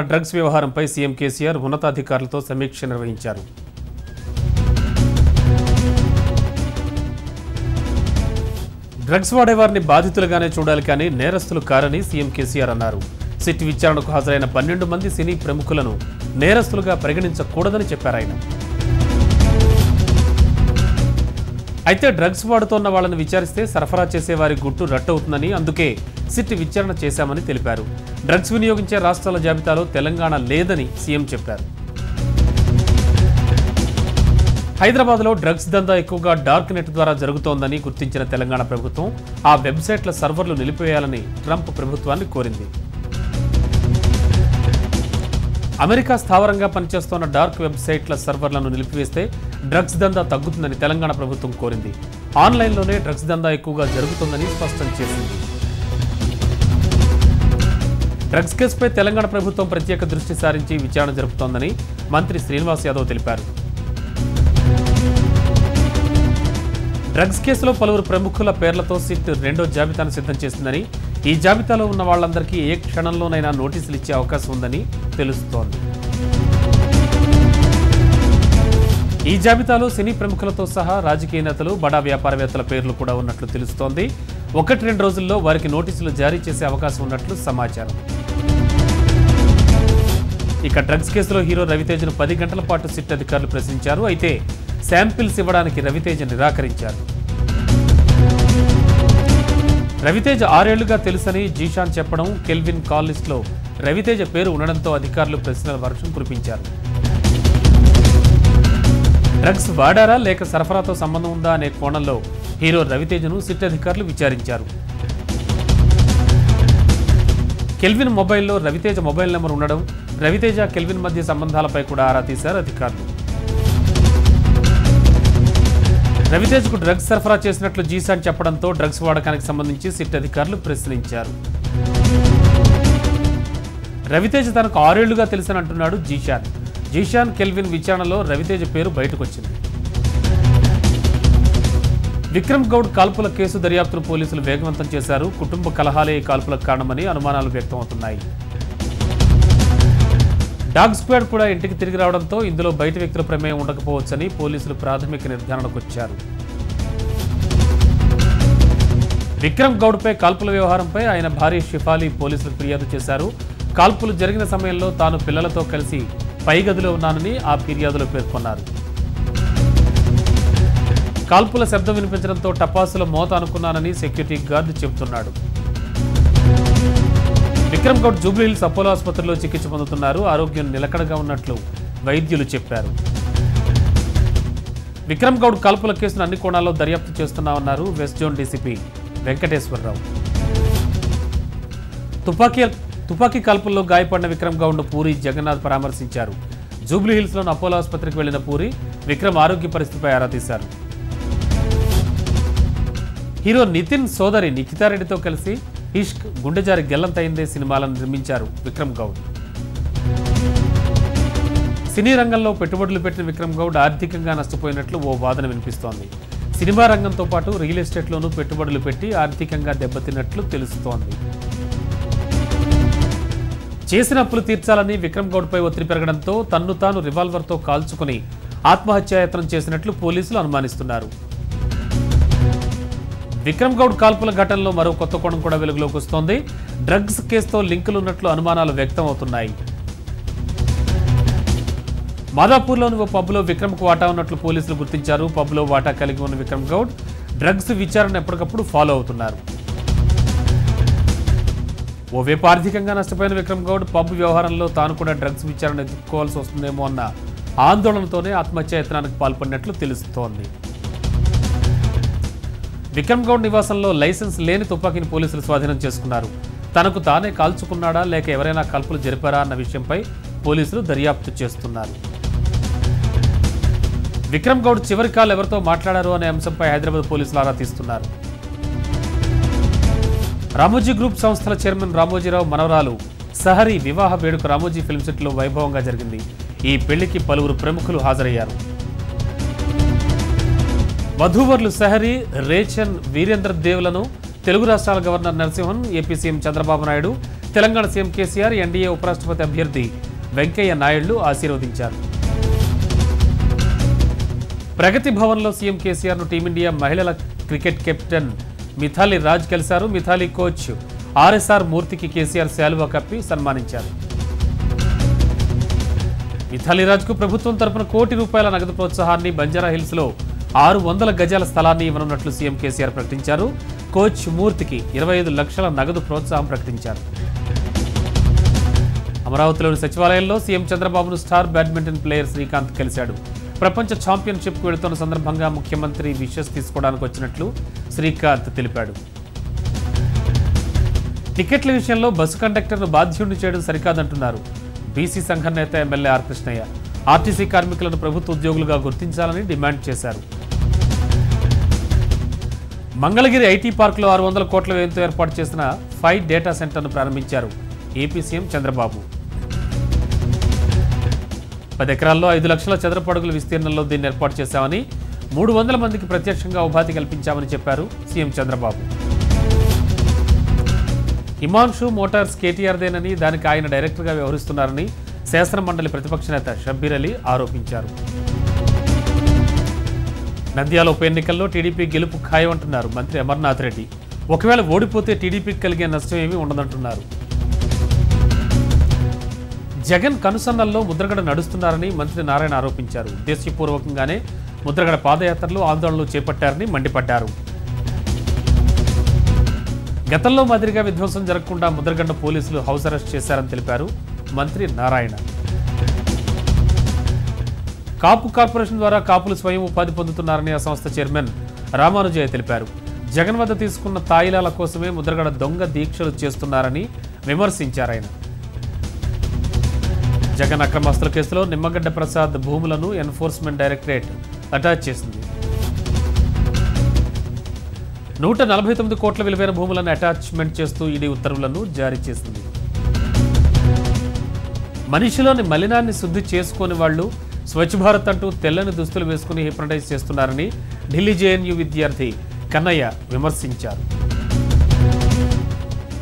Drugs వ్యవహారంపై CM KCR ఉన్నతాధికారులతో సమీక్ష నిర్వహించారు. డ్రగ్స్ వాడేవారిని బాధితులుగానే చూడాలి కానీ నేరస్తులు కారని సీఎం కేసీఆర్ అన్నారు. సిట్ విచారణకు హాజరైన 12 మంది సినీ ప్రముఖులను నేరస్తులుగా పరిగణించకూడదని చెప్పారు ఆయన. అయితే డ్రగ్స్ వాడుతోన్న వాళ్ళని విచారిస్తే సరఫరా చేసేవారి గుట్టు రట్టవుతుందని, అందుకే సిట్ విచారణ చేశామని తెలిపారు. డ్రగ్స్ వినియోగించే రాష్ట్రాల జాబితాలో తెలంగాణ లేదని సీఎం చెప్పారు. హైదరాబాద్లో డ్రగ్స్ దందా ఎక్కువగా డార్క్ నెట్ ద్వారా జరుగుతోందని గుర్తించిన తెలంగాణ ప్రభుత్వం ఆ వెబ్సైట్ల సర్వర్లు నిలిపివేయాలని ట్రంప్ ప్రభుత్వాన్ని కోరింది. అమెరికా స్థావరంగా పనిచేస్తున్న డార్క్ వెబ్సైట్ల సర్వర్లను నిలిపివేస్తే డ్రగ్స్ దందా తగ్గుతుందని తెలంగాణ ప్రభుత్వం కోరింది. ఆన్లైన్లోనే డ్రగ్స్ దందా ఎక్కువగా జరుగుతుందని స్పష్టం చేసింది. డ్రగ్స్ కేసుపై తెలంగాణ ప్రభుత్వం ప్రత్యేక దృష్టి సారించి విచారణ జరుపుతోందని మంత్రి శ్రీనివాస్ యాదవ్ తెలిపారు. డ్రగ్స్ కేసులో పలువురు ప్రముఖుల పేర్లతో సిట్ 2వ జాబితాను సిద్ధం చేసిందని, ఈ జాబితాలో ఉన్న వాళ్లందరికీ ఏ క్షణంలోనైనా నోటీసులు ఇచ్చే అవకాశం ఉందని తెలుస్తోంది. ఈ జాబితాలో సినీ ప్రముఖులతో సహా రాజకీయ నేతలు, బడా వ్యాపారవేత్తల పేర్లు కూడా ఉన్నట్లు తెలుస్తోంది. 1-2 రోజుల్లో వారికి నోటీసులు జారీ చేసే అవకాశం ఉన్నట్లు సమాచారం. ఇక డ్రగ్స్ కేసులో హీరో రవితేజను 10 గంటల పాటు సిట్ అధికారులు ప్రశ్నించారు. అయితే శాంపిల్స్ ఇవ్వడానికి రవితేజ నిరాకరించారు. రవితేజ 6 ఏళ్లుగా తెలుసని జీషాన్ చెప్పడం, కెల్విన్ కాల్ లిస్టులో రవితేజ పేరు ఉండడంతో అధికారులు ప్రశ్నల వర్షం కురిపించారు. డ్రగ్స్ వాడారా లేక సరఫరాతో సంబంధం ఉందా అనే కోణంలో హీరో రవితేజను సిట్ అధికారులు విచారించారు. కెల్విన్ మొబైల్లో రవితేజ మొబైల్ నెంబర్ ఉండడం, రవితేజ కెల్విన్ మధ్య సంబంధాలపై కూడా ఆరా తీశారు అధికారులు. రవితేజకు డ్రగ్స్ సరఫరా చేసినట్లు జీషాన్ చెప్పడంతో డ్రగ్స్ వాడకానికి సంబంధించి సిట్ అధికారులు ప్రశ్నించారు. రవితేజ తనకు 6 ఏళ్లుగా తెలుసని అంటున్నాడు జీషాన్ కెల్విన్ విచారణలో రవితేజ పేరు బయటకొచ్చింది. విక్రమ్ గౌడ్ కాల్పుల కేసు దర్యాప్తును పోలీసులు వేగవంతం చేశారు. కుటుంబ కలహాలే ఈ కాల్పులకు కారణమని అనుమానాలు వ్యక్తమవుతున్నాయి. డాగ్ స్క్వాడ్ కూడా ఇంటికి తిరిగి రావడంతో ఇందులో బయట వ్యక్తుల ప్రమేయం ఉండకపోవచ్చని పోలీసులు ప్రాథమిక నిర్ధారణకు వచ్చారు. విక్రమ్ గౌడ్పై కాల్పుల వ్యవహారంపై ఆయన భార్య షిఫాలి పోలీసులకు ఫిర్యాదు చేశారు. కాల్పులు జరిగిన సమయంలో తాను పిల్లలతో కలిసి పై గదిలో ఉన్నానని ఆ ఫిర్యాదులో పేర్కొన్నారు. కాల్పుల శబ్దం వినిపించడంతో టపాసుల మోత అనుకున్నానని సెక్యూరిటీ గార్డు చెబుతున్నాడు. విక్రమ్ గౌడ్ జూబ్లీహిల్స్ అపోలో ఆసుపత్రిలో చికిత్స పొందుతున్నారు. ఆరోగ్యం నిలకడగా ఉన్నట్లు వైద్యులు చెప్పారు. విక్రమ్ గౌడ్ కాల్పుల కేసును అన్ని కోణాల్లో దర్యాప్తు చేస్తున్నామన్నారు వెస్ట్ జోన్ డీసీపీ వెంకటేశ్వరరావు. తుపాకీ కాల్పుల్లో గాయపడిన విక్రమ్ గౌడ్ను పూరి జగన్నాథ్ పరామర్శించారు. జూబ్లీహిల్స్లోని అపోలో ఆసుపత్రికి వెళ్లిన పూరి విక్రమ్ ఆరోగ్య పరిస్థితిపై ఆరా తీశారు. హీరో నితిన్ సోదరి నిఖితారెడ్డితో కలిసి ఇష్క్, గుండెజారి గెల్లంతయిందే సినిమాలను నిర్మించారు విక్రమ్ గౌడ్. సినీ రంగంలో పెట్టుబడులు పెట్టిన విక్రమ్ గౌడ్ ఆర్థికంగా నష్టపోయినట్లు ఓ వాదన వినిపిస్తోంది. సినిమా రంగంతో పాటు రియల్ ఎస్టేట్లోనూ పెట్టుబడులు పెట్టి ఆర్థికంగా దెబ్బతిన్నట్లు తెలుస్తోంది. చేసిన అప్పులు తీర్చాలని విక్రమ్ గౌడ్పై ఒత్తిడి పెరగడంతో తన్ను తాను రివాల్వర్తో కాల్చుకుని ఆత్మహత్యాయత్నం చేసినట్లు పోలీసులు అనుమానిస్తున్నారు. విక్రమ్ గౌడ్ కాల్పుల ఘటనలో మరో కొత్త కోణం కూడా వెలుగులోకి వస్తోంది. డ్రగ్స్ కేసుతో లింకులున్నట్లు అనుమానాలు వ్యక్తమవుతున్నాయి. మాదాపూర్లోని ఓ పబ్లో విక్రమ్కు వాటా ఉన్నట్లు పోలీసులు గుర్తించారు. పబ్లో వాటా కలిగి ఉన్న విక్రమ్ గౌడ్ డ్రగ్స్ విచారణ ఎప్పటికప్పుడు ఫాలో అవుతున్నారు. ఓవైపు ఆర్థికంగా నష్టపోయిన విక్రమ్ గౌడ్ పబ్ వ్యవహారంలో తాను కూడా డ్రగ్స్ విచారణ ఎదుర్కోవాల్సి వస్తుందేమో అన్న ఆందోళనతోనే ఆత్మహత్యాయత్నానికి పాల్పడినట్లు తెలుస్తోంది. విక్రమ్ గౌడ్ నివాసంలో లైసెన్స్ లేని తుపాకీని పోలీసులు స్వాధీనం చేసుకున్నారు. తనకు తానే కాల్చుకున్నాడా లేక ఎవరైనా కాల్పులు జరిపారా అన్న విషయంపై పోలీసులు దర్యాప్తు చేస్తున్నారు. విక్రమ్ గౌడ్ చివరి కాల్ ఎవరితో మాట్లాడారు అనే అంశంపై హైదరాబాద్ పోలీసులు ఆరా తీస్తున్నారు. రామోజీ గ్రూప్ సంస్థల చైర్మన్ రామోజీరావు మనవరాలు సహరి వివాహ వేడుక రామోజీ ఫిల్మ్ సిటీలో వైభవంగా జరిగింది. ఈ పెళ్లికి పలువురు ప్రముఖులు హాజరయ్యారు. వధూవరులు సహరి, రేచన్, వీరేంద్ర దేవులను తెలుగు రాష్ట్రాల governor Narasimhan, AP CM Chandrababu Naidu, Telangana CM KCR, NDA ఉపరాష్ట్రపతి అభ్యర్థి వెంకయ్య నాయుడు ఆశీర్వదించారు. ప్రగతి భవన్లో సీఎం కేసీఆర్ను టీమిండియా మహిళల క్రికెట్ కెప్టెన్ మిథాలీ రాజ్ కలిశారు. మిథాలీ కోచ్ ఆర్ఎస్ఆర్ మూర్తికి కేసీఆర్ శాలువా కప్పి సన్మానించారు. మిథాలీ రాజ్కు ప్రభుత్వం తరపున ₹1 కోటి నగదు ప్రోత్సాహాన్ని, బంజారాహిల్స్లో 600 గజాల స్థలాన్ని ఇవ్వనున్నట్లు సీఎం కేసీఆర్ ప్రకటించారు. కోచ్ మూర్తికి 25 లక్షల నగదు ప్రోత్సాహం ప్రకటించారు. అమరావతిలోని సచివాలయంలో సీఎం చంద్రబాబును స్టార్ బ్యాడ్మింటన్ ప్లేయర్ శ్రీకాంత్ కలిశాడు. ప్రపంచ ఛాంపియన్షిప్కు వెళుతున్న సందర్భంగా ముఖ్యమంత్రి విషెస్ తీసుకోవడానికి వచ్చినట్లు శ్రీకాంత్ తెలిపాడు. టికెట్ల విషయంలో బస్సు కండక్టర్ను బాధ్యుడిని చేయడం సరికాదంటున్నారు బీసీ సంఘం నేత ఎమ్మెల్యే ఆర్ కృష్ణయ్య. ఆర్టీసీ కార్మికులను ప్రభుత్వ ఉద్యోగులుగా గుర్తించాలని డిమాండ్ చేశారు. మంగళగిరి ఐటీ పార్కులో 600 కోట్ల వ్యయంతో ఏర్పాటు చేసిన 5 డేటా సెంటర్ను ప్రారంభించారు ఏపీ సీఎం చంద్రబాబు. 10 ఎకరాల్లో 5 లక్షల చదరపు అడుగుల విస్తీర్ణంలో దీన్ని ఏర్పాటు చేశామని, 300 మందికి ప్రత్యక్షంగా ఉపాధి కల్పించామని చెప్పారు సీఎం చంద్రబాబు. హిమాన్షు మోటార్స్ కేటీఆర్దేనని, దానికి ఆయన డైరెక్టర్గా వ్యవహరిస్తున్నారని శాసనమండలి ప్రతిపక్ష నేత షబ్బీర్ అలీ ఆరోపించారు. నంద్యాల ఉప ఎన్నికల్లో టీడీపీ గెలుపు ఖాయమంటున్నారు మంత్రి అమర్నాథ్ రెడ్డి. ఒకవేళ ఓడిపోతే టీడీపీకి కలిగే నష్టం ఏమీ ఉండదంటున్నారు. జగన్ కనుసన్నల్లో ముద్రగడ నడుస్తున్నారని మంత్రి నారాయణ ఆరోపించారు. ఉద్దేశపూర్వకంగానే ముద్రగడ పాదయాత్రలు, ఆందోళనలు చేపట్టారని మండిపడ్డారు. గతంలో మాదిరిగా విధ్వంసం జరగకుండా ముద్రగడ పోలీసులు హౌస్ అరెస్ట్ చేశారని తెలిపారు మంత్రి నారాయణ. కాపు కార్పొరేషన్ ద్వారా కాపులు స్వయం ఉపాధి పొందుతున్నారని ఆ సంస్థ చైర్మన్ రామానుజయ్య తెలిపారు. జగన్ వద్ద తీసుకున్న తాయిలాల కోసమే ముద్రగడ దొంగ దీక్షలు చేస్తున్నారని విమర్శించారాయన. జగన్ అక్రమాస్తుల కేసులో నిమ్మగడ్డ ప్రసాద్ భూములను ఎన్ఫోర్స్మెంట్ డైరెక్టరేట్ అటాచ్ చేసింది. 149 కోట్ల విలువైన భూములను అటాచ్మెంట్ చేస్తూ ఈడీ ఉత్తర్వులను జారీ చేసింది. మనిషిలోని మలినాన్ని శుద్ధి చేసుకుని వాళ్లు స్వచ్ఛ భారత్ అంటూ తెల్లని దుస్తులు వేసుకుని హిప్నటైజ్ చేస్తున్నారని ఢిల్లీ జేఎన్యూ విద్యార్థి కన్నయ్య విమర్శించారు.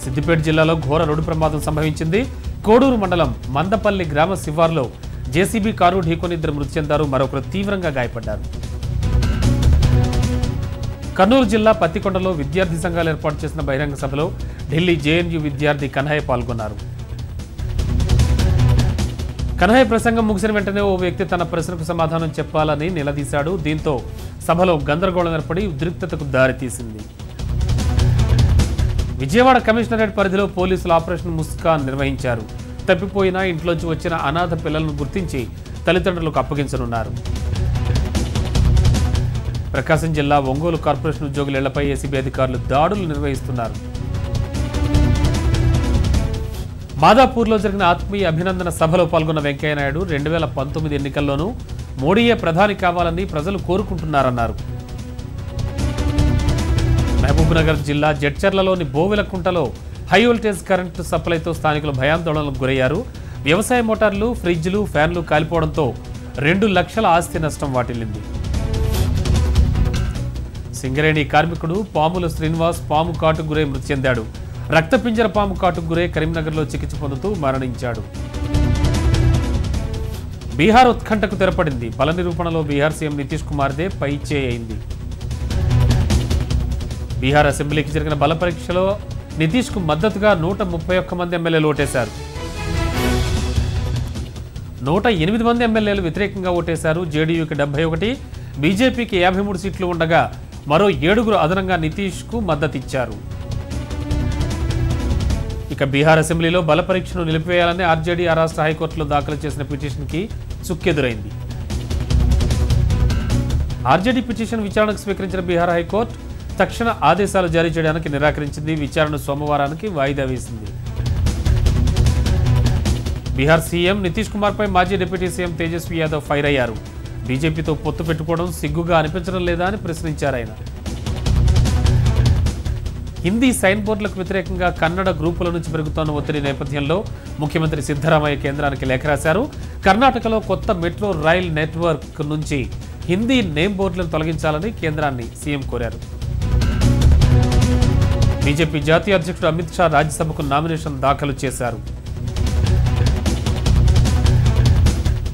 సిద్దిపేట జిల్లాలో ఘోర రోడ్డు ప్రమాదం సంభవించింది. కోడూరు మండలం మందపల్లి గ్రామ శివార్లో జేసీబీ కారు ఢీకొని 2 మృతి చెందారు, మరొకరు తీవ్రంగా గాయపడ్డారు. కర్నూలు జిల్లా పత్తికొండలో విద్యార్థి సంఘాలు ఏర్పాటు చేసిన బహిరంగ సభలో ఢిల్లీ జేఎన్యూ విద్యార్థి కన్హయ్య పాల్గొన్నారు. కన్హయ్య ప్రసంగం ముగిసిన వెంటనే ఓ వ్యక్తి తన ప్రశ్నకు సమాధానం చెప్పాలని నిలదీశాడు. దీంతో సభలో గందరగోళం ఏర్పడి ఉద్రిక్తతకు దారితీసింది. విజయవాడ కమిషనరేట్ పరిధిలో పోలీసులు ఆపరేషన్ ముస్కాన్ నిర్వహించారు. తప్పిపోయిన ఇంట్లోంచి వచ్చిన అనాథ పిల్లలను గుర్తించి తల్లిదండ్రులకు అప్పగించనున్నారు. ప్రకాశం జిల్లా ఒంగోలు కార్పొరేషన్ ఉద్యోగుల ఇళ్లపై ఏసీబీ అధికారులు దాడులు నిర్వహిస్తున్నారు. మాదాపూర్లో జరిగిన ఆత్మీయ అభినందన సభలో పాల్గొన్న వెంకయ్యనాయుడు 2019 ఎన్నికల్లోనూ మోడీయే ప్రధాని కావాలని ప్రజలు కోరుకుంటున్నారన్నారు. మహబూబ్నగర్ జిల్లా జడ్చర్లలోని బోవెలకుంటలో హై వోల్టేజ్ కరెంటు సప్లైతో స్థానికులు భయాందోళనలకు గురయ్యారు. వ్యవసాయ మోటార్లు, ఫ్రిడ్జ్లు, ఫ్యాన్లు కాలిపోవడంతో 2 లక్షల ఆస్తి నష్టం వాటిల్లింది. సింగరేణి కార్మికుడు పాముల శ్రీనివాస్ పాము కాటుకు గురై మృతి చెందాడు. రక్తపింజర పాము కాటుకు గురై కరీంనగర్లో చికిత్స పొందుతూ మరణించాడు. బీహార్ ఉత్కంఠకు తెరపడింది. బల నిరూపణలో బీహార్ సీఎం నితీష్ కుమార్దే పైచేయి అయింది. బీహార్ అసెంబ్లీకి జరిగిన బల పరీక్షలో నితీష్కు మద్దతుగా 131 మంది ఎమ్మెల్యేలు ఓటేశారు. 108 మంది ఎమ్మెల్యేలు వ్యతిరేకంగా ఓటేశారు. జేడీయూకి 71, బీజేపీకి 53 సీట్లు ఉండగా మరో 7 అదనంగా నితీష్కు మద్దతిచ్చారు. ఇక బీహార్ అసెంబ్లీలో బల పరీక్షను నిలిపివేయాలని ఆర్జేడీ ఆ రాష్ట్ర హైకోర్టులో దాఖలు చేసిన పిటిషన్కి చుక్కెదురైంది. ఆర్జేడీ పిటిషన్ విచారణకు స్వీకరించిన బీహార్ హైకోర్టు తక్షణ ఆదేశాలు జారీ చేయడానికి నిరాకరించింది. విచారణ సోమవారానికి వాయిదా వేసింది. బీహార్ సీఎం నితీష్ కుమార్పై మాజీ deputy CM Tejashwi Yadav fire అయ్యారు. బీజేపీతో పొత్తు పెట్టుకోవడం సిగ్గుగా అనిపించడం లేదా అని ప్రశ్నించారు ఆయన. హిందీ సైన్ బోర్డులకు వ్యతిరేకంగా కన్నడ గ్రూపుల నుంచి పెరుగుతున్న ఒత్తిడి నేపథ్యంలో ముఖ్యమంత్రి సిద్ధరామయ్య కేంద్రానికి లేఖ రాశారు. కర్ణాటకలో కొత్త మెట్రో రైల్ నెట్వర్క్ నుంచి హిందీ నేమ్ బోర్డులను తొలగించాలని కేంద్రాన్ని సీఎం కోరారు. బీజేపీ జాతీయ అధ్యక్షుడు అమిత్ షా రాజ్యసభకు నామినేషన్ దాఖలు చేశారు.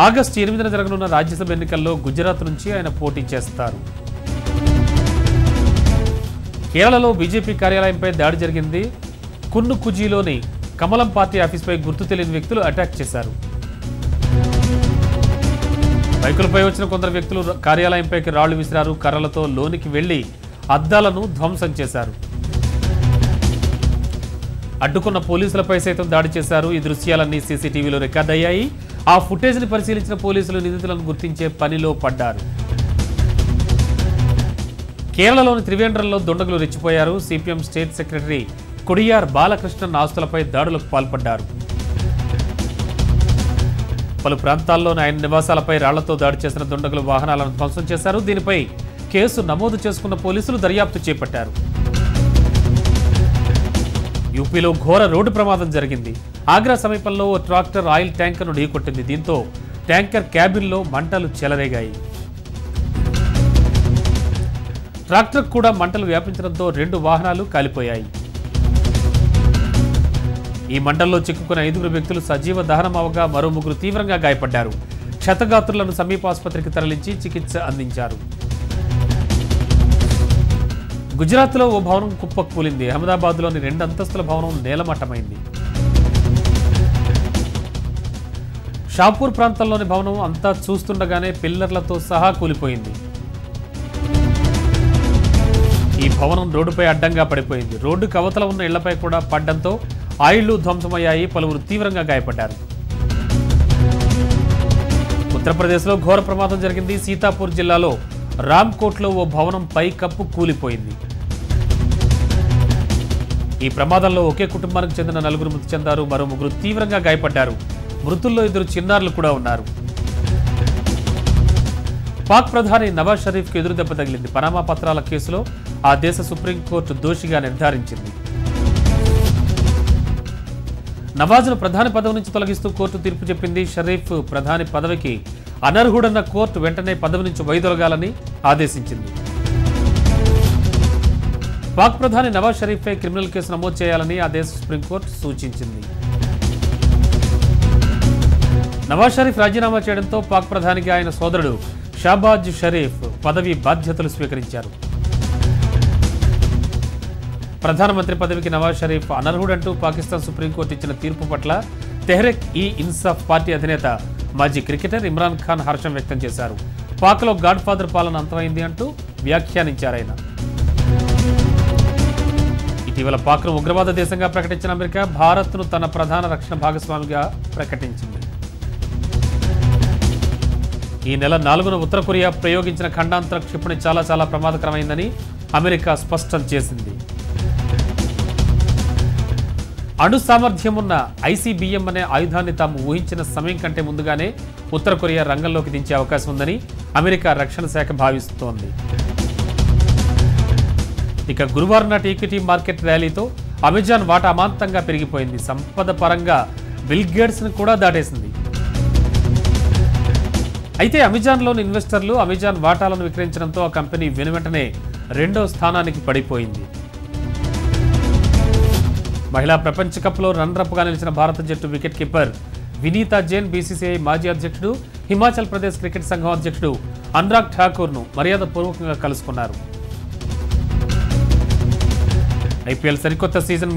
ఆగస్టు 8న జరగనున్న రాజ్యసభ ఎన్నికల్లో గుజరాత్ నుంచి ఆయన పోటీ చేస్తారు. కేరళలో బీజేపీ కార్యాలయంపై దాడి జరిగింది. కున్నుకుజిలోని కమలం పార్టీ ఆఫీస్పై గుర్తు తెలియని వ్యక్తులు అటాక్ చేశారు. బైకులపై వచ్చిన కొందరు వ్యక్తులు కార్యాలయంపైకి రాళ్లు విసిరారు. కర్రలతో లోనికి వెళ్లి అద్దాలను ధ్వంసం చేశారు. అడ్డుకున్న పోలీసులపై సైతం దాడి చేశారు. ఈ దృశ్యాలన్నీ సీసీటీవీలో రికార్డ్ అయ్యాయి. ఆ ఫుటేజ్ని పరిశీలించిన పోలీసులు నిందితులను గుర్తించే పనిలో పడ్డారు. కేరళలోని త్రివేంద్రంలో దుండగులు రెచ్చిపోయారు. CPM state secretary Kodiyar Balakrishnan ఆస్తులపై దాడులకు పాల్పడ్డారు. పలు ప్రాంతాల్లోని ఆయన నివాసాలపై రాళ్లతో దాడి చేసిన దుండగులు వాహనాలను ధ్వంసం చేశారు. దీనిపై కేసు నమోదు చేసుకున్న పోలీసులు దర్యాప్తు చేపట్టారు. యూపీలో ఘోర రోడ్డు ప్రమాదం జరిగింది. ఆగ్రా సమీపంలో ఓ ట్రాక్టర్ ఆయిల్ ట్యాంకర్ను ఢీకొట్టింది. దీంతో ట్యాంకర్ క్యాబిన్లో మంటలు చెలరేగాయి. ట్రాక్టర్ కూడా మంటలు వ్యాపించడంతో 2 వాహనాలు కాలిపోయాయి. ఈ మంటల్లో చిక్కుకున్న 5 వ్యక్తులు సజీవ దహనం అవగా మరో 3 తీవ్రంగా గాయపడ్డారు. క్షతగాత్రులను సమీప ఆసుపత్రికి తరలించి చికిత్స అందించారు. గుజరాత్లో ఓ భవనం కుప్పకూలింది. అహ్మదాబాద్లోని 2 అంతస్తుల భవనం నేలమట్టమైంది. షాపూర్ ప్రాంతంలోని భవనం అంతా చూస్తుండగానే పిల్లర్లతో సహా కూలిపోయింది. ఈ భవనం రోడ్డుపై అడ్డంగా పడిపోయింది. రోడ్డు కవతల ఉన్న ఇళ్లపై కూడా పడ్డంతో ఆయిళ్లు ధ్వంసమయ్యాయి. పలువురు తీవ్రంగా గాయపడ్డారు. ఉత్తరప్రదేశ్లో ఘోర ప్రమాదం జరిగింది. సీతాపూర్ జిల్లాలో రామ్కోట్లో ఓ భవనం పై కప్పు కూలిపోయింది. ఈ ప్రమాదంలో ఒకే కుటుంబానికి చెందిన 4 మృతి చెందారు. మరో 3 తీవ్రంగా గాయపడ్డారు. మృతుల్లో 2 చిన్నారులు కూడా ఉన్నారు. పాక్ ప్రధాని నవాజ్ షరీఫ్కు ఎదురుదెబ్బ తగిలింది. పనామా పత్రాల కేసులో ఆ దేశ సుప్రీంకోర్టు దోషిగా నిర్ధారించింది. నవాజ్ను ప్రధాని పదవి నుంచి తొలగిస్తూ కోర్టు తీర్పు చెప్పింది. షరీఫ్ ప్రధాని పదవికి అనర్హుడన్న కోర్టు వెంటనే పదవి నుంచి వైదొలగాలని ఆదేశించింది. పాక్ ప్రధాని నవాజ్ షరీఫ్పై క్రిమినల్ కేసు నమోదు చేయాలని ఆ దేశ సుప్రీంకోర్టు సూచించింది. నవాజ్ షరీఫ్ రాజీనామా చేయడంతో పాక్ ప్రధానిగా ఆయన సోదరుడు షాబాజ్ షరీఫ్ పదవి బాధ్యతలు స్వీకరించారు. ప్రధానమంత్రి పదవికి నవాజ్ షరీఫ్ అనర్హుడంటూ పాకిస్తాన్ సుప్రీంకోర్టు ఇచ్చిన తీర్పు పట్ల తెహ్రీక్ ఈ ఇన్సాఫ్ పార్టీ అధినేత మాజీ క్రికెటర్ ఇమ్రాన్ ఖాన్ హర్షం వ్యక్తం చేశారు. పాక్లో గాడ్ ఫాదర్ పాలన అంతమైంది అంటూ వ్యాఖ్యానించారాయన. ఇటీవల పాక్ను ఉగ్రవాద దేశంగా ప్రకటించిన అమెరికా భారత్ను తన ప్రధాన రక్షణ భాగస్వామిగా ప్రకటించింది. ఈ నెల 4న ఉత్తర కొరియా ప్రయోగించిన ఖండాంతర క్షిపణి చాలా ప్రమాదకరమైందని అమెరికా స్పష్టం చేసింది. అణు సామర్థ్యం ఉన్న ఐసీబీఎం అనే ఆయుధాన్ని తాము ఊహించిన సమయం కంటే ముందుగానే ఉత్తర కొరియా రంగంలోకి దించే అవకాశం ఉందని అమెరికా రక్షణ శాఖ భావిస్తోంది. ఇక గురువారం నాటి ఈక్విటీ మార్కెట్ ర్యాలీతో అమెజాన్ వాటా అమాంతంగా పెరిగిపోయింది. సంపద పరంగా బిల్ గేట్స్ను కూడా దాటేసింది. అయితే అమెజాన్లోని ఇన్వెస్టర్లు అమెజాన్ వాటాలను విక్రయించడంతో ఆ కంపెనీ వెనువెంటనే 2వ స్థానానికి పడిపోయింది. మహిళా ప్రపంచ కప్లో రన్నరప్గా నిలిచిన భారత జట్టు wicket keeper Vineeta Jain, BCCI మాజీ అధ్యక్షుడు, హిమాచల్ ప్రదేశ్ క్రికెట్ సంఘం అధ్యక్షుడు అనురాగ్ ఠాకూర్ను మర్యాదపూర్వకంగా కలుసుకున్నారు. ఐపీఎల్ సరికొత్త సీజన్